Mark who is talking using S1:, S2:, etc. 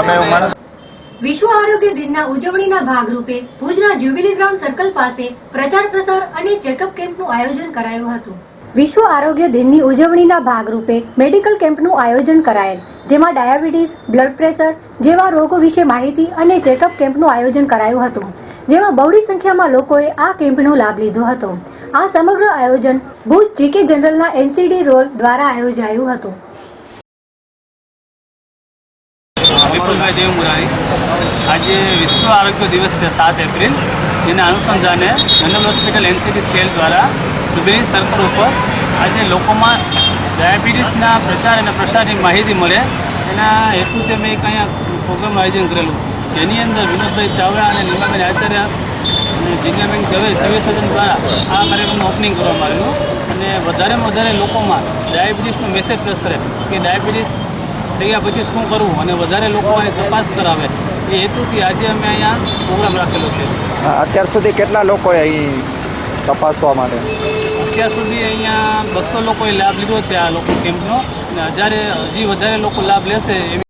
S1: ગમે એવું માણસ।
S2: વિશ્વ આરોગ્ય દિનના ઉજવણીના ભાગરૂપે ભુજના જ્યુબિલી ગ્રાઉન્ડ સર્કલ પાસે પ્રચાર પ્રસાર અને ચેકઅપ કેમ્પનું આયોજન કરાયું હતું। વિશ્વ આરોગ્ય દિનની ઉજવણીના ભાગરૂપે મેડિકલ કેમ્પનું આયોજન કરાયેલ, જેમાં ડાયાબિટીસ, બ્લડ પ્રેશર જેવા રોગો વિશે માહિતી અને ચેકઅપ કેમ્પનું આયોજન કરાયું હતું, જેમાં બહોળી સંખ્યામાં લોકોએ આ કેમ્પનો લાભ લીધો હતો। આ સમગ્ર આયોજન ભુજ જીકે જનરલના એનસીડી રોલ દ્વારા આયોજાયું હતું।
S3: વિપુલભાઈ દેવમુરારી। आज विश्व आरोग्य दिवस है 7 एप्रिल, જેના અનુસંધાને જનરલ હોસ્પિટલ એનસીડી સેલ દ્વારા જુબિલી સર્કલ ઉપર આજે લોકોમાં ડાયાબિટીસના પ્રચાર અને પ્રસારની માહિતી મળે એના હેતુથી મેં એક અહીંયા પ્રોગ્રામનું આયોજન કરેલું, જેની અંદર વિનોદભાઈ ચાવડા અને નીમાબેન આચાર્ય અને જિજ્ઞાબેન દવે સિવિલ સર્જન દ્વારા આ કાર્યક્રમનું ઓપનિંગ કરવામાં આવેલું અને વધારેમાં વધારે લોકોમાં ડાયાબિટીસનો મેસેજ પ્રસરે કે ડાયાબિટીસ થઈ ગયા પછી શું કરવું અને વધારે લોકો અહીં તપાસ કરાવે એ હેતુથી આજે અમે અહીંયા પ્રોગ્રામ રાખેલો છે।
S1: અત્યાર સુધી કેટલા લોકોએ અહીં તપાસવા માટે?
S3: અત્યાર સુધી અહીંયા 200 લોકોએ લાભ લીધો છે આ લોકો કેમ્પનો, અને હજી વધારે લોકો લાભ લેશે એવી